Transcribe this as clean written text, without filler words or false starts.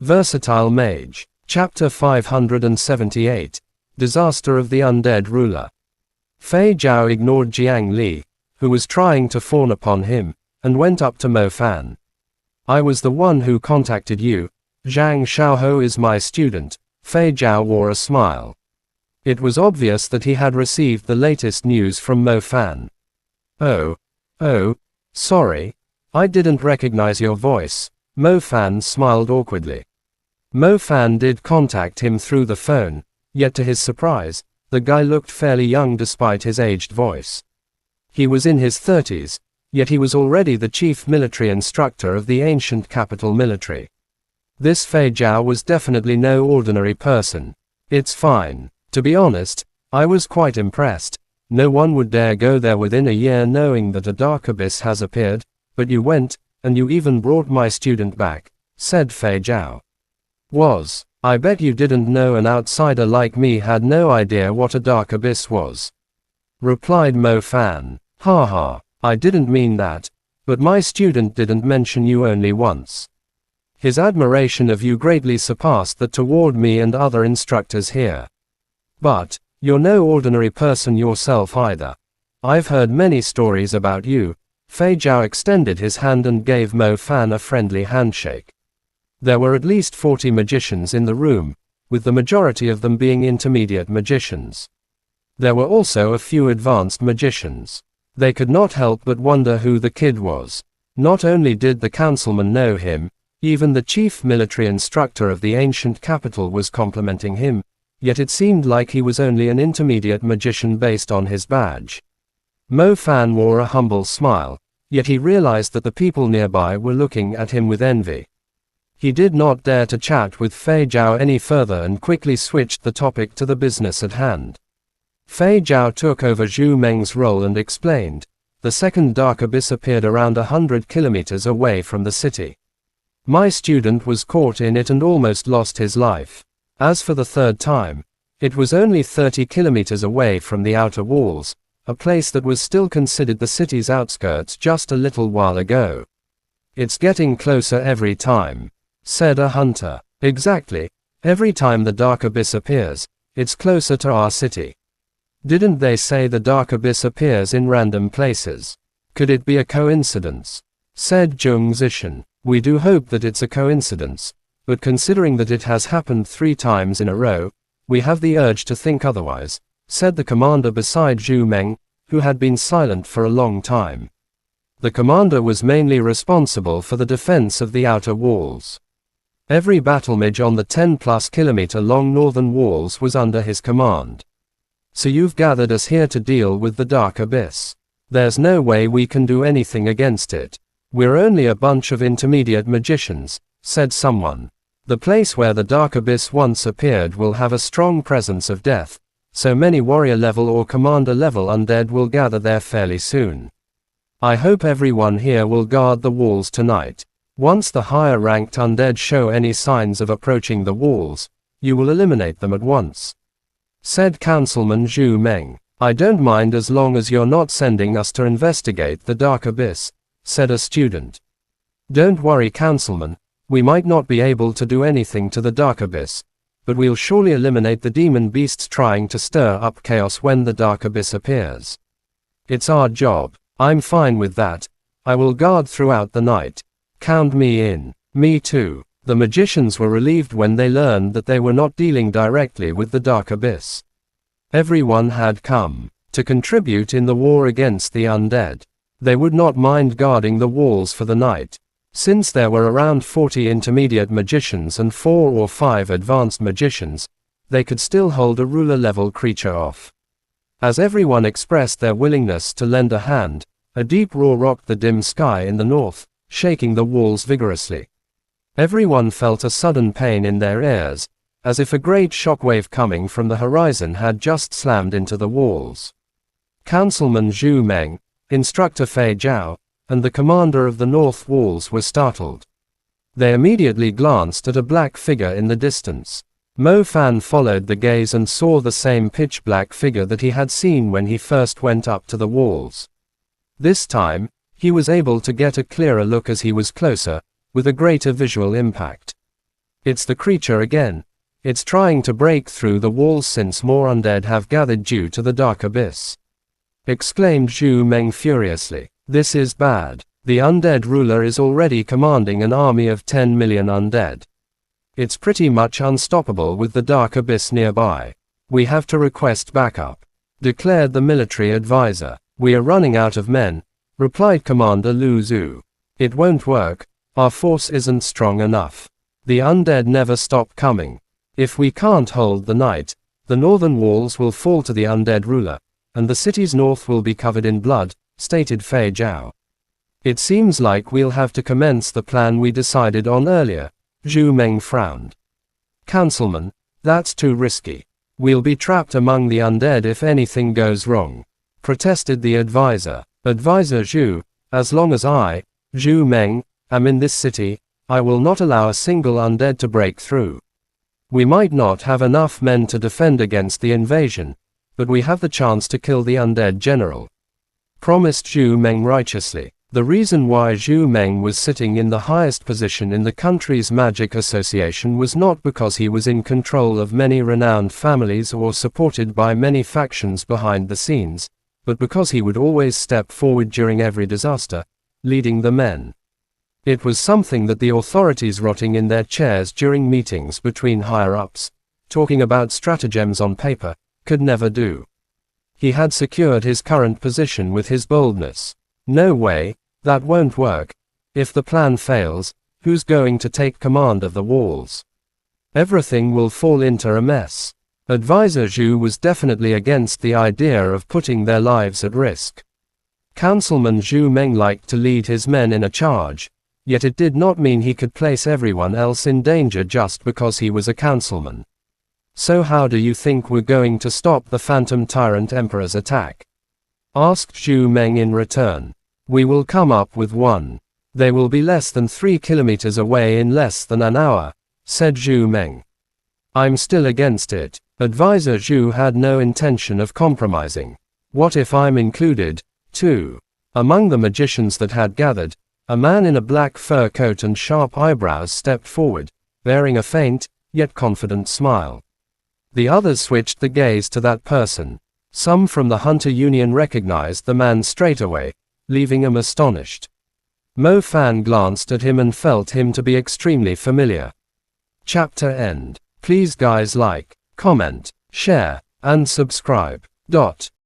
Versatile Mage. Chapter 578. Disaster of the Undead Ruler. Fei Zhao ignored Jiang Li, who was trying to fawn upon him, and went up to Mo Fan. I was the one who contacted you. Zhang Xiaohou is my student. Fei Zhao wore a smile. It was obvious that he had received the latest news from Mo Fan. Oh, sorry. I didn't recognize your voice. Mo Fan smiled awkwardly. Mo Fan did contact him through the phone, yet to his surprise, the guy looked fairly young despite his aged voice. He was in his 30s, yet he was already the chief military instructor of the ancient capital military. This Fei Zhao was definitely no ordinary person. It's fine. To be honest, I was quite impressed. No one would dare go there within a year knowing that a dark abyss has appeared, but you went, and you even brought my student back, said Fei Zhao. I bet you didn't know an outsider like me had no idea what a dark abyss was, replied Mo Fan. Haha, I didn't mean that, but my student didn't mention you only once. His admiration of you greatly surpassed that toward me and other instructors here. But, you're no ordinary person yourself either. I've heard many stories about you. Fei Zhao extended his hand and gave Mo Fan a friendly handshake. There were at least 40 magicians in the room, with the majority of them being intermediate magicians. There were also a few advanced magicians. They could not help but wonder who the kid was. Not only did the councilman know him, even the chief military instructor of the ancient capital was complimenting him, yet it seemed like he was only an intermediate magician based on his badge. Mo Fan wore a humble smile, yet he realized that the people nearby were looking at him with envy. He did not dare to chat with Fei Zhao any further and quickly switched the topic to the business at hand. Fei Zhao took over Zhu Meng's role and explained. The second dark abyss appeared around 100 kilometers away from the city. My student was caught in it and almost lost his life. As for the third time, it was only 30 kilometers away from the outer walls, a place that was still considered the city's outskirts just a little while ago. It's getting closer every time, said a hunter. Exactly. Every time the dark abyss appears, it's closer to our city. Didn't they say the dark abyss appears in random places? Could it be a coincidence? Said Zheng Zishan. We do hope that it's a coincidence, but considering that it has happened 3 times in a row, we have the urge to think otherwise, said the commander beside Zhu Meng, who had been silent for a long time. The commander was mainly responsible for the defense of the outer walls. Every battle mage on the 10+ kilometer long northern walls was under his command. So you've gathered us here to deal with the dark abyss. There's no way we can do anything against it. We're only a bunch of intermediate magicians, said someone. The place where the dark abyss once appeared will have a strong presence of death, so many warrior level or commander level undead will gather there fairly soon. I hope everyone here will guard the walls tonight. Once the higher ranked undead show any signs of approaching the walls, you will eliminate them at once, said Councilman Zhu Meng. I don't mind as long as you're not sending us to investigate the dark abyss, said a student. Don't worry, Councilman, we might not be able to do anything to the dark abyss, but we'll surely eliminate the demon beasts trying to stir up chaos when the dark abyss appears. It's our job. I'm fine with that. I will guard throughout the night. Count me in. Me too. The magicians were relieved when they learned that they were not dealing directly with the dark abyss. Everyone had come to contribute in the war against the undead. They would not mind guarding the walls for the night. Since there were around 40 intermediate magicians and 4 or 5 advanced magicians, they could still hold a ruler-level creature off. As everyone expressed their willingness to lend a hand, a deep roar rocked the dim sky in the north, shaking the walls vigorously. Everyone felt a sudden pain in their ears, as if a great shockwave coming from the horizon had just slammed into the walls. Councilman Zhu Meng, Instructor Fei Zhao, and the commander of the north walls were startled. They immediately glanced at a black figure in the distance. Mo Fan followed the gaze and saw the same pitch-black figure that he had seen when he first went up to the walls. This time, he was able to get a clearer look as he was closer, with a greater visual impact. It's the creature again. It's trying to break through the walls since more undead have gathered due to the dark abyss. Exclaimed Zhu Meng furiously. This is bad. The undead ruler is already commanding an army of 10 million undead. It's pretty much unstoppable with the dark abyss nearby. We have to request backup, declared the military advisor. We are running out of men, replied Commander Lu Zhu. It won't work. Our force isn't strong enough. The undead never stop coming. If we can't hold the night, the northern walls will fall to the undead ruler, and the city's north will be covered in blood, stated Fei Zhao. It seems like we'll have to commence the plan we decided on earlier. Zhu Meng frowned. Councilman, that's too risky. We'll be trapped among the undead if anything goes wrong, protested the advisor. Advisor Zhu, as long as I, Zhu Meng, am in this city, I will not allow a single undead to break through. We might not have enough men to defend against the invasion, but we have the chance to kill the undead general, promised Zhu Meng righteously. The reason why Zhu Meng was sitting in the highest position in the country's magic association was not because he was in control of many renowned families or supported by many factions behind the scenes, but because he would always step forward during every disaster, leading the men. It was something that the authorities rotting in their chairs during meetings between higher-ups, talking about stratagems on paper, could never do. He had secured his current position with his boldness. No way, that won't work. If the plan fails, who's going to take command of the walls? Everything will fall into a mess. Advisor Zhu was definitely against the idea of putting their lives at risk. Councilman Zhu Meng liked to lead his men in a charge, yet it did not mean he could place everyone else in danger just because he was a councilman. So how do you think we're going to stop the Phantom Tyrant Emperor's attack? Asked Zhu Meng in return. We will come up with one. They will be less than 3 kilometers away in less than an hour, said Zhu Meng. I'm still against it. Advisor Zhu had no intention of compromising. What if I'm included, too? Among the magicians that had gathered, a man in a black fur coat and sharp eyebrows stepped forward, bearing a faint, yet confident smile. The others switched the gaze to that person. Some from the Hunter Union recognized the man straight away, leaving him astonished. Mo Fan glanced at him and felt him to be extremely familiar. Chapter end. Please guys like, comment, share, and subscribe.